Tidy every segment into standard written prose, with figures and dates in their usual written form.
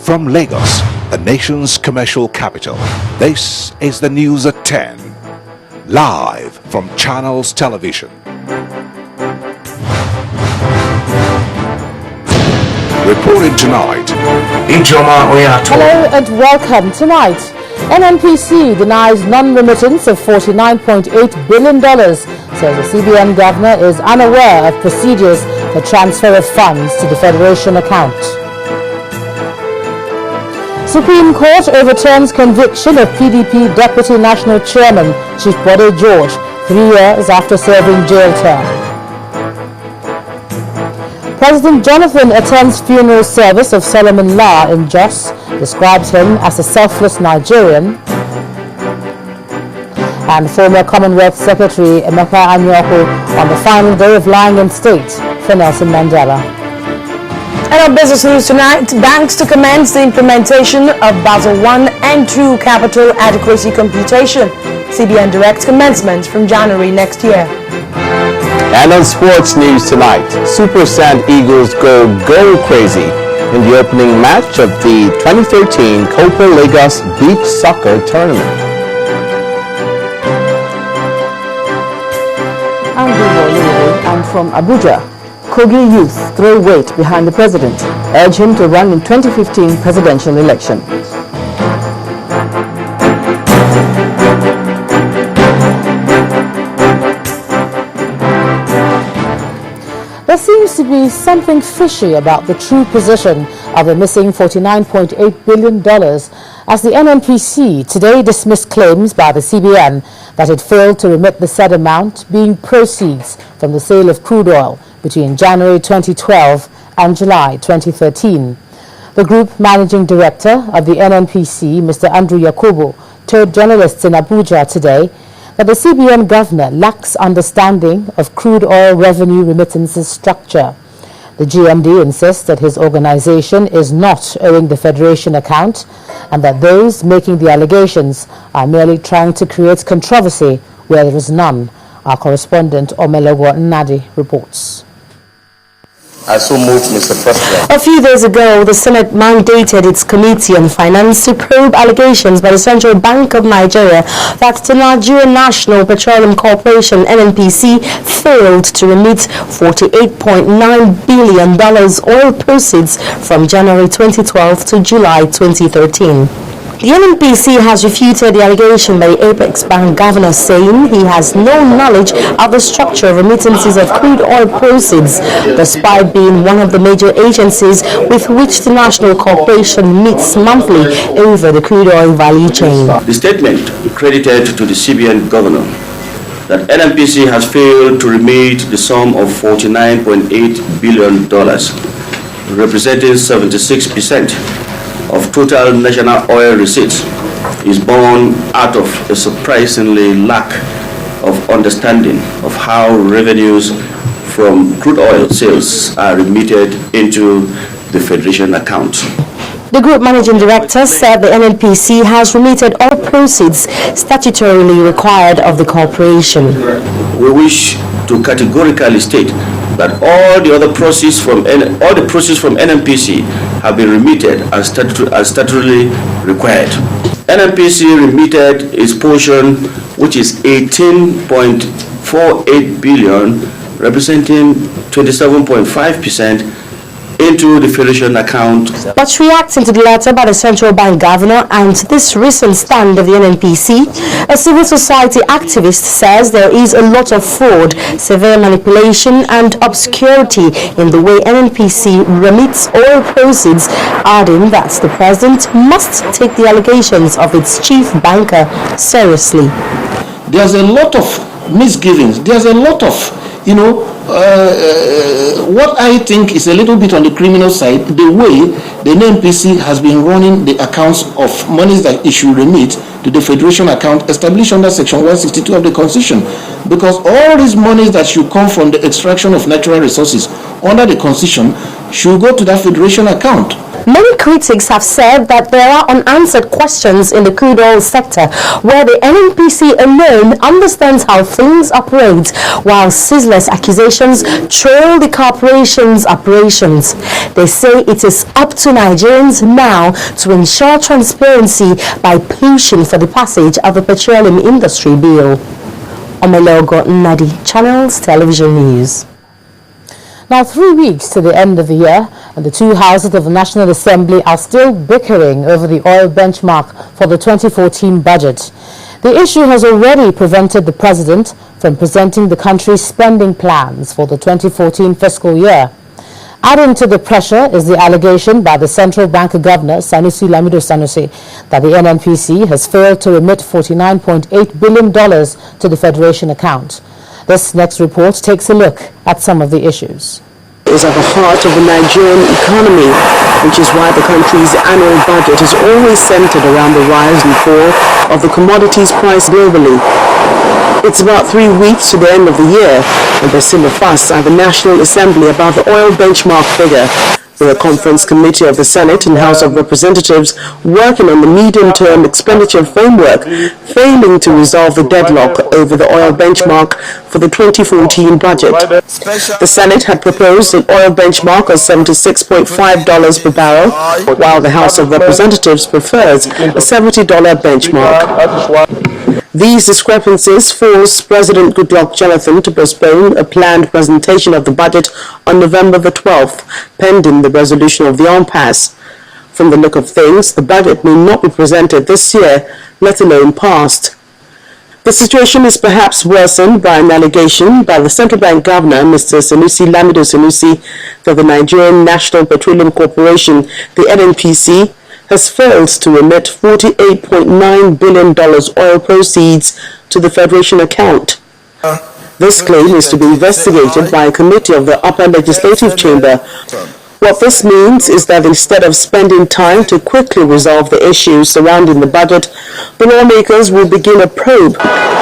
From Lagos, the nation's commercial capital, this is the news at 10. Live from Channels Television. Reporting tonight, Hello and welcome. Tonight, NNPC denies non-remittance of $49.8 billion, says the CBN governor is unaware of procedures for transfer of funds to the Federation account. Supreme Court overturns conviction of PDP Deputy National Chairman Chief Bode George 3 years after serving jail term. President Jonathan attends funeral service of Solomon La in Jos, describes him as a selfless Nigerian. And former Commonwealth Secretary Emeka Anyoko on the final day of lying in state for Nelson Mandela. And on business news tonight, banks to commence the implementation of Basel I and II capital adequacy computation. CBN directs commencement from January next year. And on sports news tonight, Super Sand Eagles go crazy in the opening match of the 2013 Copa Lagos Beach Soccer Tournament. And from Abuja, Kogi youth throw weight behind the president, urge him to run in 2015 presidential election. There seems to be something fishy about the true position of the missing $49.8 billion as the NNPC today dismissed claims by the CBN that it failed to remit the said amount, being proceeds from the sale of crude oil between January 2012 and July 2013. The group managing director of the NNPC, Mr. Andrew Yakubu, told journalists in Abuja today that the CBN governor lacks understanding of crude oil revenue remittances structure. The GMD insists that his organization is not owing the Federation account and that those making the allegations are merely trying to create controversy where there is none. Our correspondent Omelogo Nnadi reports. I so move, Mr. President. A few days ago, the Senate mandated its Committee on Finance to probe allegations by the Central Bank of Nigeria that the Nigerian National Petroleum Corporation, NNPC, failed to remit $48.9 billion oil proceeds from January 2012 to July 2013. The NNPC has refuted the allegation by the Apex Bank governor, saying he has no knowledge of the structure of remittances of crude oil proceeds, despite being one of the major agencies with which the National Corporation meets monthly over the crude oil value chain. The statement credited to the CBN governor that NNPC has failed to remit the sum of $49.8 billion, representing 76% of total national oil receipts, is born out of a surprisingly lack of understanding of how revenues from crude oil sales are remitted into the Federation account. The group managing director said the NNPC has remitted all proceeds statutorily required of the corporation. We wish to categorically state that all the proceeds from NNPC have been remitted as statutorily required. NNPC remitted its portion, which is 18.48 billion, representing 27.5%, into the Federation account. But reacting to the letter by the Central Bank governor and this recent stand of the NNPC, a civil society activist says there is a lot of fraud, severe manipulation and obscurity in the way NNPC remits oil proceeds, adding that the president must take the allegations of its chief banker seriously. There's a lot of misgivings. There's a lot of, what I think is a little bit on the criminal side, the way the NNPC has been running the accounts of monies that it should remit to the Federation account established under Section 162 of the Constitution. Because all these monies that should come from the extraction of natural resources under the Constitution should go to that Federation account. Many critics have said that there are unanswered questions in the crude oil sector where the NNPC alone understands how things operate, while ceaseless accusations trail the corporation's operations. They say it is up to Nigerians now to ensure transparency by pushing for the passage of the Petroleum Industry Bill. Omelogo Nadi, Channels Television News. Now, 3 weeks to the end of the year, and the two houses of the National Assembly are still bickering over the oil benchmark for the 2014 budget. The issue has already prevented the president from presenting the country's spending plans for the 2014 fiscal year. Adding to the pressure is the allegation by the Central Bank Governor, Sanusi Lamido Sanusi, that the NNPC has failed to remit $49.8 billion to the Federation account. This next report takes a look at some of the issues. Is at the heart of the Nigerian economy, which is why the country's annual budget is always centered around the rise and fall of the commodities price globally. It's about 3 weeks to the end of the year, and there's still a fuss at the National Assembly about the oil benchmark figure. The Conference Committee of the Senate and House of Representatives working on the medium-term expenditure framework, failing to resolve the deadlock over the oil benchmark for the 2014 budget. The Senate had proposed an oil benchmark of $76.5 per barrel, while the House of Representatives prefers a $70 benchmark. These discrepancies forced President Goodluck Jonathan to postpone a planned presentation of the budget on November the 12th, pending the resolution of the impasse. From the look of things, the budget may not be presented this year, let alone passed. The situation is perhaps worsened by an allegation by the Central Bank Governor, Mr. Sanusi Lamido Sanusi, that the Nigerian National Petroleum Corporation, the NNPC, has failed to remit $48.9 billion oil proceeds to the Federation account. This claim is to be investigated by a committee of the upper legislative chamber. What this means is that instead of spending time to quickly resolve the issues surrounding the budget, the lawmakers will begin a probe.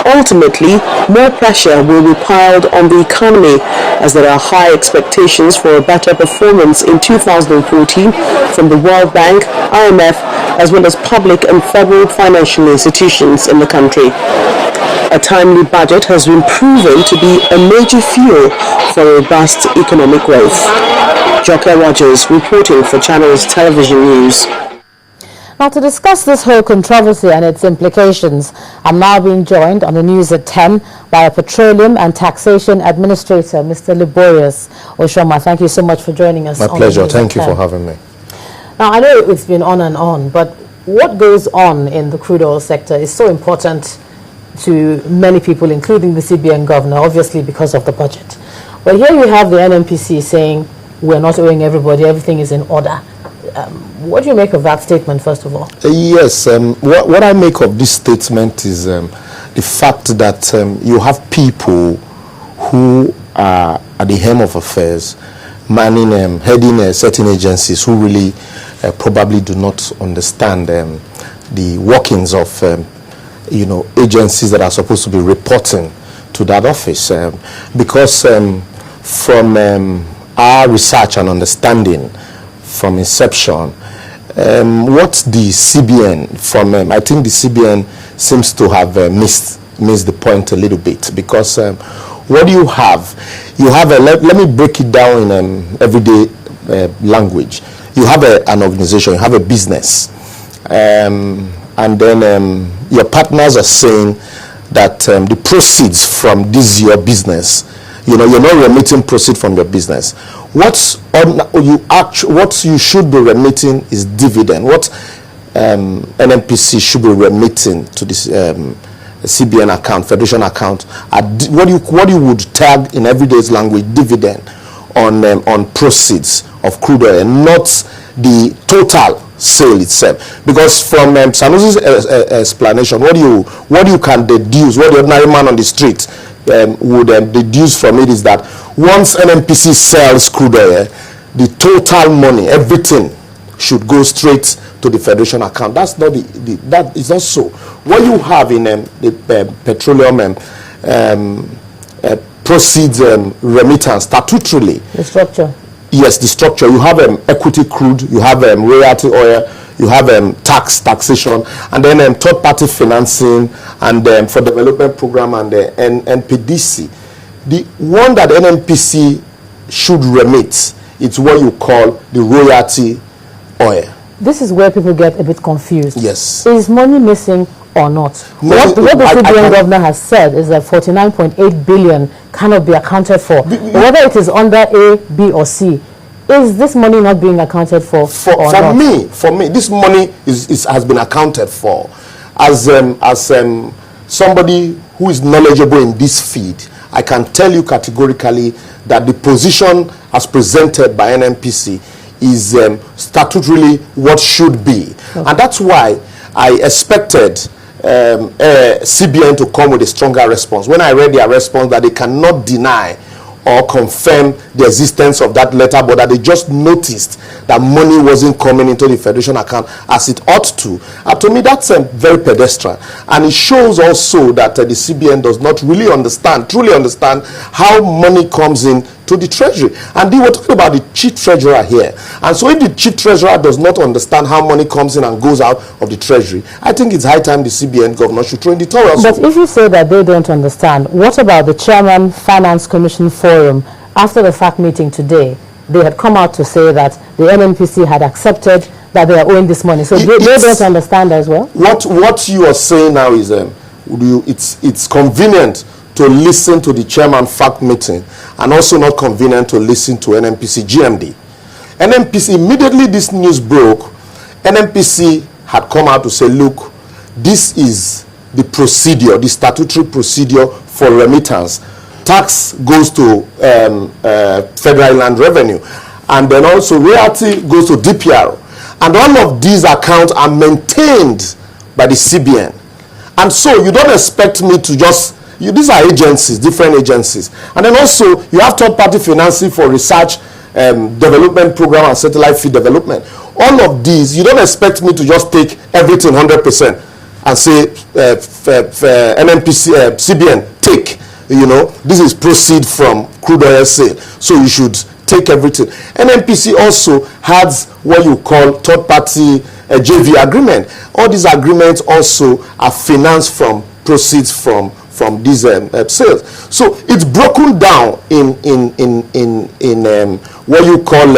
Ultimately, more pressure will be piled on the economy, as there are high expectations for a better performance in 2014 from the World Bank, IMF, as well as public and federal financial institutions in the country. A timely budget has been proven to be a major fuel for robust economic growth. Joke Rogers reporting for Channels Television News. Now, to discuss this whole controversy and its implications, I'm now being joined on the news at 10 by a Petroleum and Taxation Administrator, Mr. Liborius Oshoma. Thank you so much for joining us. My pleasure. Thank you for having me. Now, I know it's been on and on, but what goes on in the crude oil sector is so important to many people, including the CBN governor, obviously because of the budget. But here you have the NNPC saying, we're not owing everybody, everything is in order. What do you make of that statement, first of all? Yes, what I make of this statement is the fact that you have people who are at the helm of affairs, heading certain agencies who really probably do not understand the workings of agencies that are supposed to be reporting to that office. Because from our research and understanding from inception, what the CBN I think the CBN seems to have missed the point a little bit, because what do you have? You have let me break it down in everyday language. You have an organization, you have a business, and then your partners are saying that the proceeds from this your business, you're not remitting proceeds from your business. What you should be remitting is dividend. What NNPC should be remitting to this CBN account, Federation account, what you would tag in everyday's language dividend on proceeds of crude oil, and not the total sale itself. Because from Sanusi's explanation, what you can deduce, what the ordinary man on the street would deduce from it, is that once NNPC sells crude oil, the total money, everything, should go straight to the Federation account. That's not that is not so. What you have in the petroleum proceeds remittance statutorily, the structure. Yes, the structure. You have equity crude, you have royalty oil, you have taxation, and then third-party financing, and for development program and NPDC. The one that NNPC should remit, it's what you call the royalty oil. This is where people get a bit confused. Yes. Is money missing or not? What the CBN governor has said is that 49.8 billion cannot be accounted for. Whether it is under A, B, or C, is this money not being accounted for? For me, this money has been accounted for. As somebody who is knowledgeable in this field, I can tell you categorically that the position as presented by NNPC is statutorily what should be. Okay. And that's why I expected CBN to come with a stronger response. When I read their response that they cannot deny or confirm the existence of that letter, but that they just noticed that money wasn't coming into the Federation account as it ought to. To me, that's very pedestrian. And it shows also that the CBN does not really truly understand how money comes in to the treasury. And they were talking about the chief treasurer here. And so if the chief treasurer does not understand how money comes in and goes out of the treasury, I think it's high time the CBN governor should throw in the towel. But if you say that they don't understand, what about the Chairman Finance Commission Forum? After the FAC meeting today, they had come out to say that the NNPC had accepted that they are owing this money. So they don't understand as well? What you are saying now is it's convenient to listen to the chairman FAC meeting and also not convenient to listen to NNPC GMD. NNPC, immediately this news broke, NNPC had come out to say, look, this is the procedure, the statutory procedure for remittance. Tax goes to Federal Land Revenue, and then also royalty goes to DPR. And all of these accounts are maintained by the CBN. And so you don't expect me to just, these are agencies, different agencies. And then also you have third-party financing for research, development program and satellite feed development. All of these, you don't expect me to just take everything 100% and say NNPC, CBN, take. This is proceed from crude oil sale. So you should take everything. NNPC also has what you call third-party JV agreement. All these agreements also are financed from proceeds from these sales. So it's broken down in what you call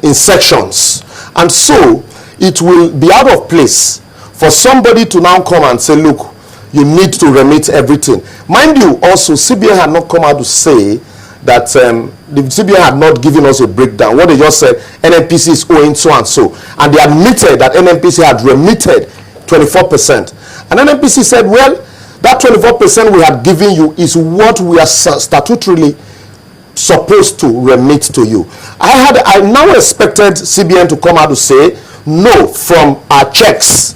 in sections. And so it will be out of place for somebody to now come and say, look, you need to remit everything. Mind you, also, CBN had not come out to say that the CBN had not given us a breakdown. What they just said, NNPC is owing so and so. And they admitted that NNPC had remitted 24%. And NNPC said, well, that 24% we had given you is what we are statutorily supposed to remit to you. I now expected CBN to come out to say, no, from our checks,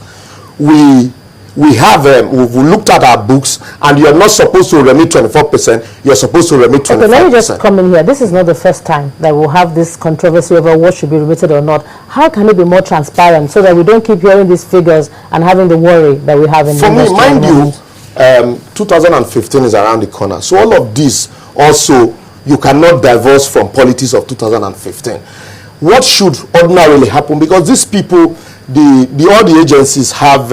we've looked at our books, and you're not supposed to remit 24%, you're supposed to remit 25%. Okay, let me just come in here. This is not the first time that we'll have this controversy over what should be remitted or not. How can it be more transparent so that we don't keep hearing these figures and having the worry that we have in the industry? For me, mind you, 2015 is around the corner. So all of this also, you cannot divorce from politics of 2015. What should ordinarily happen? Because these people, all the agencies have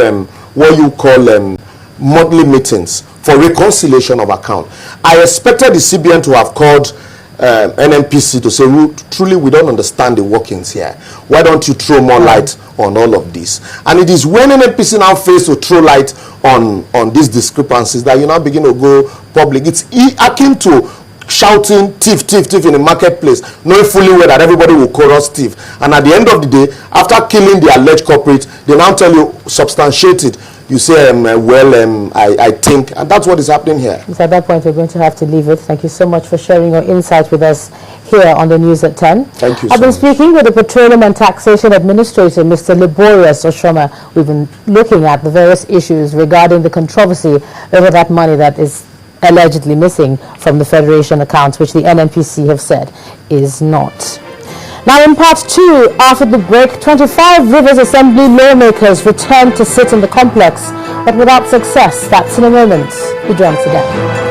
what you call monthly meetings for reconciliation of account. I expected the CBN to have called NNPC to say, truly we don't understand the workings here. Why don't you throw more light on all of this? And it is when NNPC now fails to throw light on these discrepancies that you now begin to go public. It's akin to shouting thief, thief, thief in the marketplace, knowing fully well that everybody will call us thief. And at the end of the day, after killing the alleged culprit, they now tell you, substantiate it. You say, I think, and that's what is happening here. So at that point, we're going to have to leave it. Thank you so much for sharing your insights with us here on the News at 10. Thank you. I've been speaking with the Petroleum and Taxation Administrator, Mr. Laborious Oshoma. We've been looking at the various issues regarding the controversy over that money that is allegedly missing from the Federation accounts, which the NNPC have said is not. Now in part 2, after the break, 25 Rivers Assembly lawmakers returned to sit in the complex, but without success. That's in a moment. We join us again.